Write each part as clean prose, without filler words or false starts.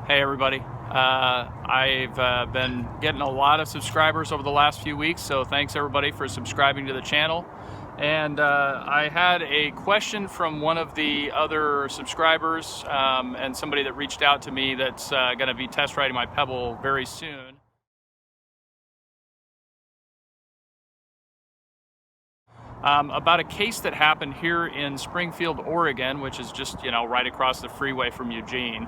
Hey everybody, I've been getting a lot of subscribers over the last few weeks, so thanks everybody for subscribing to the channel. And I had a question from one of the other subscribers and somebody that reached out to me that's going to be test riding my Pebble very soon. About a case that happened here in Springfield, Oregon, which is just, right across the freeway from Eugene.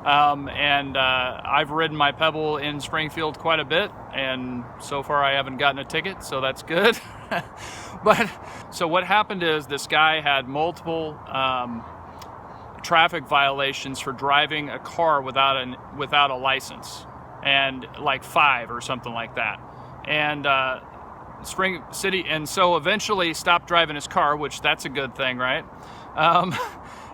I've ridden my Pebble in Springfield quite a bit, and so far I haven't gotten a ticket, so that's good. So what happened is this guy had multiple traffic violations for driving a car without a license, and like 5 or something like that. And Spring City, and so eventually stopped driving his car, which that's a good thing, right?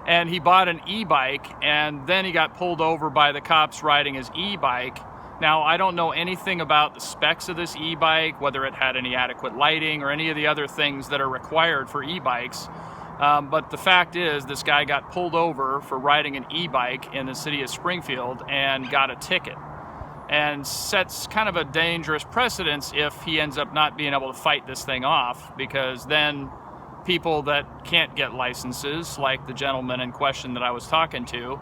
And he bought an e-bike, and then he got pulled over by the cops riding his e-bike. Now, I don't know anything about the specs of this e-bike, whether it had any adequate lighting or any of the other things that are required for e-bikes. But the fact is, this guy got pulled over for riding an e-bike in the city of Springfield and got a ticket, and sets kind of a dangerous precedence if he ends up not being able to fight this thing off, because then people that can't get licenses, like the gentleman in question that I was talking to,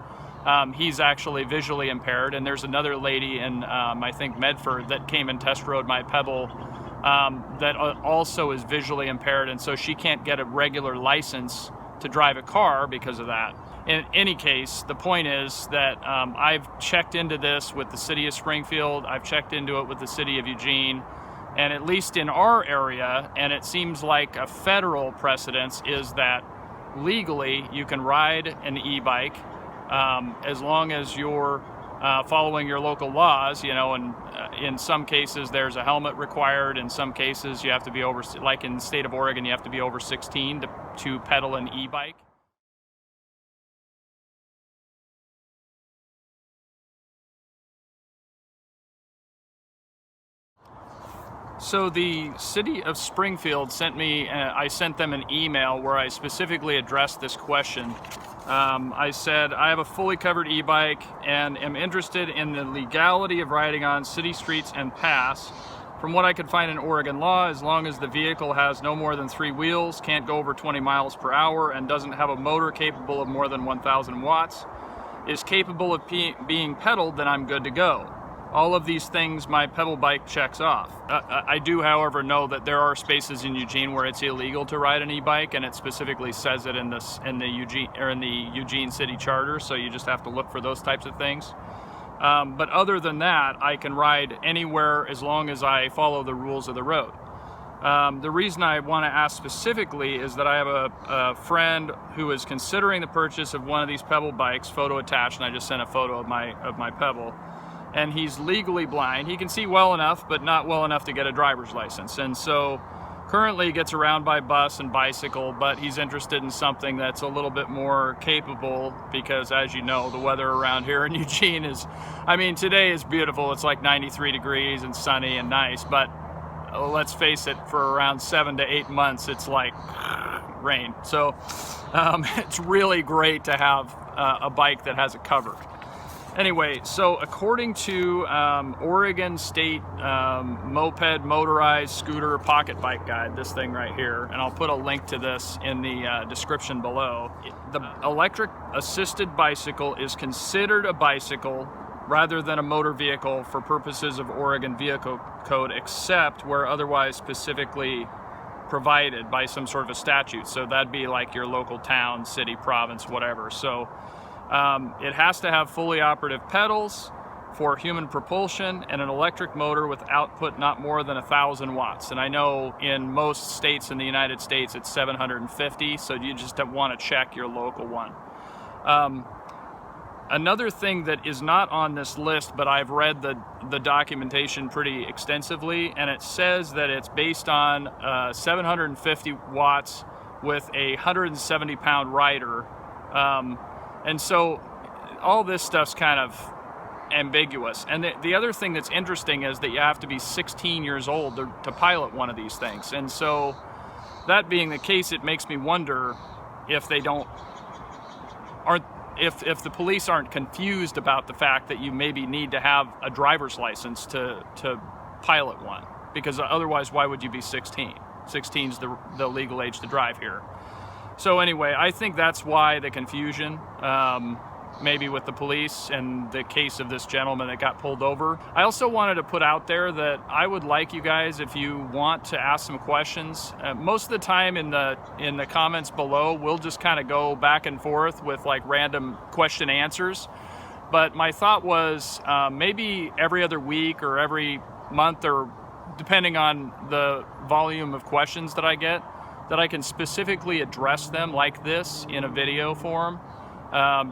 he's actually visually impaired, and there's another lady in I think Medford that came and test rode my Pebble that also is visually impaired, and so she can't get a regular license to drive a car because of that. In any case, the point is that I've checked into this with the city of Springfield, I've checked into it with the city of Eugene, and at least in our area, and it seems like a federal precedence, is that legally you can ride an e-bike as long as you're following your local laws, and in some cases there's a helmet required. In some cases you have to be over, like in the state of Oregon, you have to be over 16 to pedal an e-bike. So the city of Springfield sent me, I sent them an email where I specifically addressed this question. I said, I have a fully covered e-bike and am interested in the legality of riding on city streets and paths. From what I could find in Oregon law, as long as the vehicle has no more than 3 wheels, can't go over 20 miles per hour, and doesn't have a motor capable of more than 1,000 watts, is capable of being pedaled, then I'm good to go. All of these things my Pebble bike checks off. I do, however, know that there are spaces in Eugene where it's illegal to ride an e-bike, and it specifically says it in the Eugene City Charter, so you just have to look for those types of things. But other than that, I can ride anywhere as long as I follow the rules of the road. The reason I want to ask specifically is that I have a friend who is considering the purchase of one of these Pebble bikes, photo attached, and I just sent a photo of my Pebble. And he's legally blind. He can see well enough, but not well enough to get a driver's license. And so currently gets around by bus and bicycle, but he's interested in something that's a little bit more capable, because as you know, the weather around here in Eugene is, today is beautiful. It's like 93 degrees and sunny and nice, but let's face it, for around 7 to 8 months, it's like rain. So it's really great to have a bike that has it covered. Anyway, so according to Oregon State Moped Motorized Scooter Pocket Bike Guide, this thing right here, and I'll put a link to this in the description below, the electric assisted bicycle is considered a bicycle rather than a motor vehicle for purposes of Oregon Vehicle Code, except where otherwise specifically provided by some sort of a statute. So that'd be like your local town, city, province, whatever. So it has to have fully operative pedals for human propulsion and an electric motor with output not more than 1,000 watts. And I know in most states in the United States it's 750, so you just want to check your local one. Another thing that is not on this list, but I've read the documentation pretty extensively, and it says that it's based on 750 watts with a 170-pound rider. And so all this stuff's kind of ambiguous. And the other thing that's interesting is that you have to be 16 years old to pilot one of these things. And so that being the case, it makes me wonder if they aren't if the police aren't confused about the fact that you maybe need to have a driver's license to pilot one, because otherwise why would you be 16? 16 is the legal age to drive here. So anyway, I think that's why the confusion, maybe with the police and the case of this gentleman that got pulled over. I also wanted to put out there that I would like you guys, if you want to ask some questions, most of the time in the comments below, we'll just kind of go back and forth with like random question answers. But my thought was maybe every other week or every month, or depending on the volume of questions that I get, that I can specifically address them like this in a video form,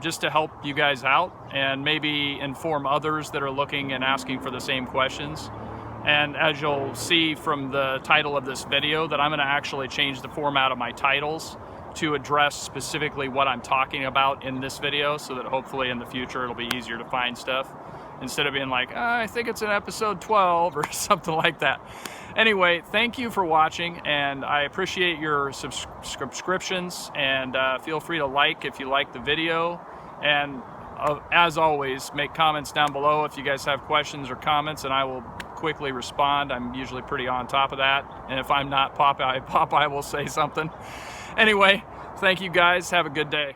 just to help you guys out and maybe inform others that are looking and asking for the same questions. And as you'll see from the title of this video, that I'm going to actually change the format of my titles to address specifically what I'm talking about in this video, so that hopefully in the future it'll be easier to find stuff, instead of being like, I think it's in episode 12 or something like that. Anyway, thank you for watching, and I appreciate your subscriptions, and feel free to like if you like the video. And as always, make comments down below if you guys have questions or comments, and I will quickly respond. I'm usually pretty on top of that, and if I'm not, Popeye will say something. Anyway, thank you guys. Have a good day.